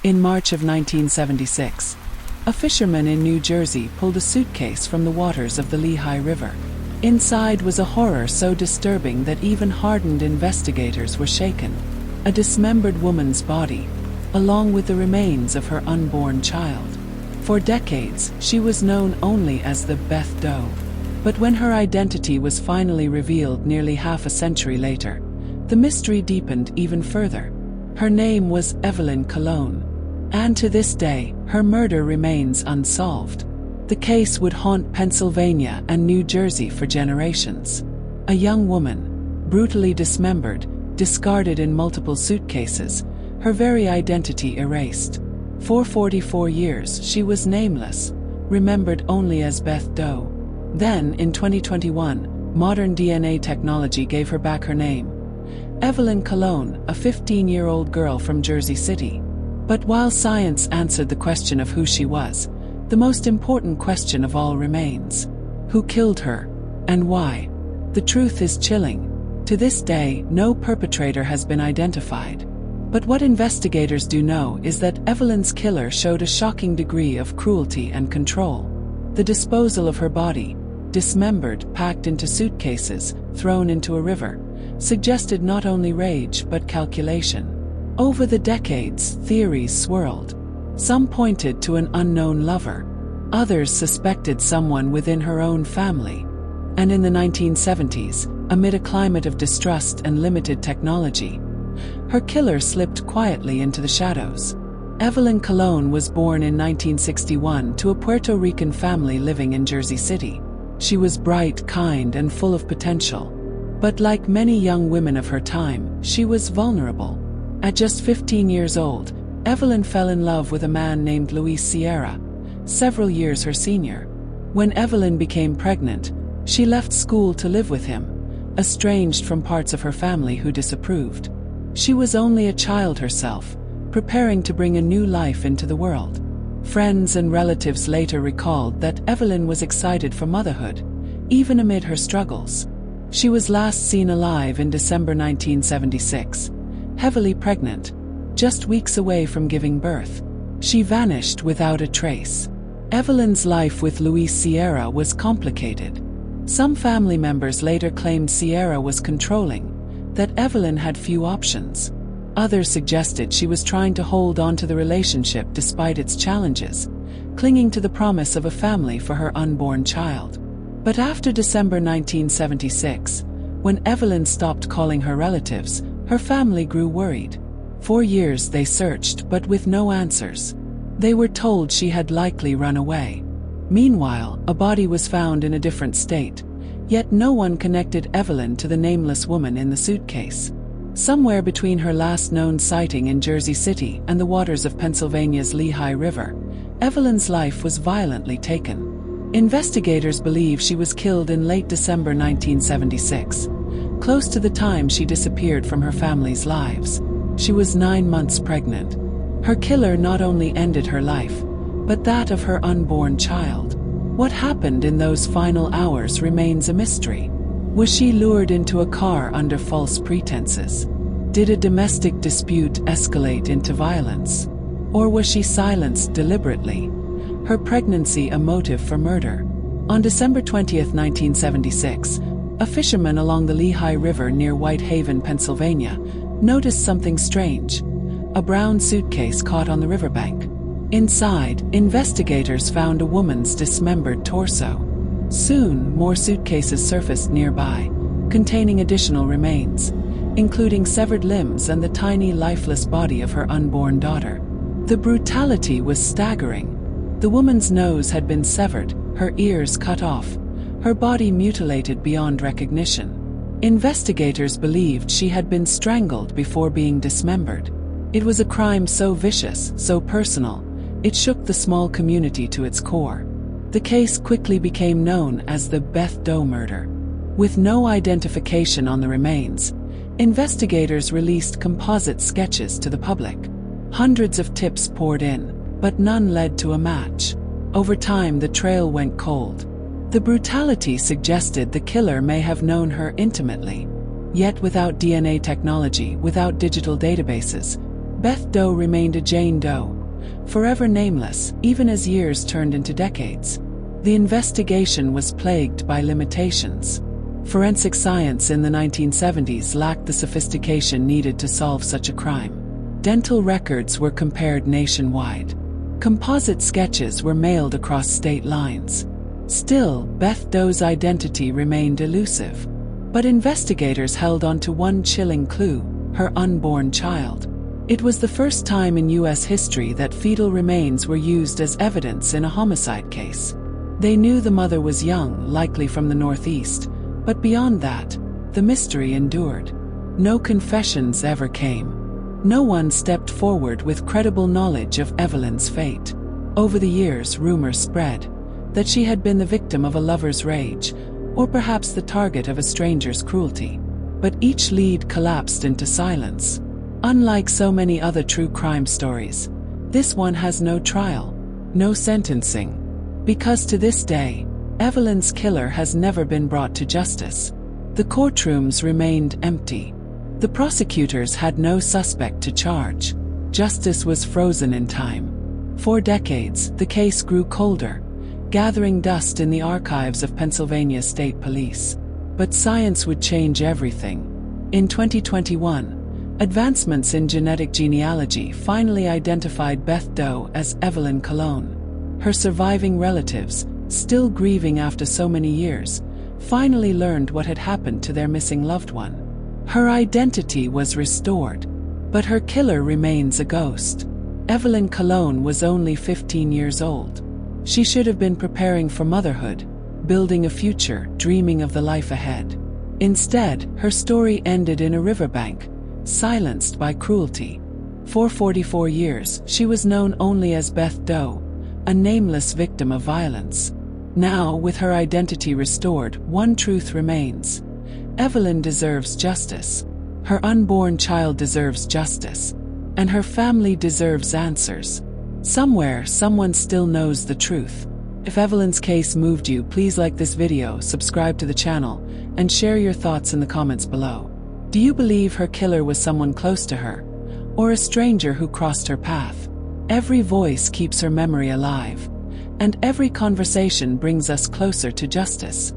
In March of 1976, a fisherman in New Jersey pulled a suitcase from the waters of the Lehigh River. Inside was a horror so disturbing that even hardened investigators were shaken. A dismembered woman's body, along with the remains of her unborn child. For decades, she was known only as the Beth Doe. But when her identity was finally revealed nearly half a century later, the mystery deepened even further. Her name was Evelyn Cologne. And to this day, her murder remains unsolved. The case would haunt Pennsylvania and New Jersey for generations. A young woman, brutally dismembered, discarded in multiple suitcases, her very identity erased. For 44 years, she was nameless, remembered only as Beth Doe. Then, in 2021, modern DNA technology gave her back her name. Evelyn Cologne, a 15-year-old girl from Jersey City. But while science answered the question of who she was, the most important question of all remains. Who killed her? And why? The truth is chilling. To this day, no perpetrator has been identified. But what investigators do know is that Evelyn's killer showed a shocking degree of cruelty and control. The disposal of her body, dismembered, packed into suitcases, thrown into a river, suggested not only rage but calculation. Over the decades, theories swirled. Some pointed to an unknown lover. Others suspected someone within her own family. And in the 1970s, amid a climate of distrust and limited technology, her killer slipped quietly into the shadows. Evelyn Cologne was born in 1961 to a Puerto Rican family living in Jersey City. She was bright, kind, and full of potential. But like many young women of her time, she was vulnerable. At just 15 years old, Evelyn fell in love with a man named Luis Sierra, several years her senior. When Evelyn became pregnant, she left school to live with him, estranged from parts of her family who disapproved. She was only a child herself, preparing to bring a new life into the world. Friends and relatives later recalled that Evelyn was excited for motherhood, even amid her struggles. She was last seen alive in December 1976, heavily pregnant, just weeks away from giving birth. She vanished without a trace. Evelyn's life with Luis Sierra was complicated. Some family members later claimed Sierra was controlling, that Evelyn had few options. Others suggested she was trying to hold on to the relationship despite its challenges, clinging to the promise of a family for her unborn child. But after December 1976, when Evelyn stopped calling her relatives, her family grew worried. For years they searched, but with no answers. They were told she had likely run away. Meanwhile, a body was found in a different state, yet no one connected Evelyn to the nameless woman in the suitcase. Somewhere between her last known sighting in Jersey City and the waters of Pennsylvania's Lehigh River, Evelyn's life was violently taken. Investigators believe she was killed in late December 1976, close to the time she disappeared from her family's lives. She was 9 months pregnant. Her killer not only ended her life, but that of her unborn child. What happened in those final hours remains a mystery. Was she lured into a car under false pretenses? Did a domestic dispute escalate into violence? Or was she silenced deliberately? Her pregnancy a motive for murder? On December 20, 1976, a fisherman along the Lehigh River near Whitehaven, Pennsylvania, noticed something strange. A brown suitcase caught on the riverbank. Inside, investigators found a woman's dismembered torso. Soon, more suitcases surfaced nearby, containing additional remains, including severed limbs and the tiny, lifeless body of her unborn daughter. The brutality was staggering. The woman's nose had been severed, her ears cut off, her body mutilated beyond recognition. Investigators believed she had been strangled before being dismembered. It was a crime so vicious, so personal, it shook the small community to its core. The case quickly became known as the Beth Doe murder. With no identification on the remains, investigators released composite sketches to the public. Hundreds of tips poured in, but none led to a match. Over time, the trail went cold. The brutality suggested the killer may have known her intimately. Yet without DNA technology, without digital databases, Beth Doe remained a Jane Doe, forever nameless, even as years turned into decades. The investigation was plagued by limitations. Forensic science in the 1970s lacked the sophistication needed to solve such a crime. Dental records were compared nationwide. Composite sketches were mailed across state lines. Still, Beth Doe's identity remained elusive. But investigators held on to one chilling clue: her unborn child. It was the first time in U.S. history that fetal remains were used as evidence in a homicide case. They knew the mother was young, likely from the Northeast, but beyond that, the mystery endured. No confessions ever came. No one stepped forward with credible knowledge of Evelyn's fate. Over the years, rumors spread that she had been the victim of a lover's rage, or perhaps the target of a stranger's cruelty. But each lead collapsed into silence. Unlike so many other true crime stories, this one has no trial, no sentencing. Because to this day, Evelyn's killer has never been brought to justice. The courtrooms remained empty. The prosecutors had no suspect to charge. Justice was frozen in time. For decades, the case grew colder, gathering dust in the archives of Pennsylvania State Police. But science would change everything. In 2021, advancements in genetic genealogy finally identified Beth Doe as Evelyn Cologne. Her surviving relatives, still grieving after so many years, finally learned what had happened to their missing loved one. Her identity was restored, but her killer remains a ghost. Evelyn Cologne was only 15 years old. She should have been preparing for motherhood, building a future, dreaming of the life ahead. Instead, her story ended in a riverbank, silenced by cruelty. For 44 years, she was known only as Beth Doe, a nameless victim of violence. Now, with her identity restored, one truth remains: Evelyn deserves justice. Her unborn child deserves justice. And her family deserves answers. Somewhere, someone still knows the truth. If Evelyn's case moved you, please like this video, subscribe to the channel, and share your thoughts in the comments below. Do you believe her killer was someone close to her, or a stranger who crossed her path? Every voice keeps her memory alive, and every conversation brings us closer to justice.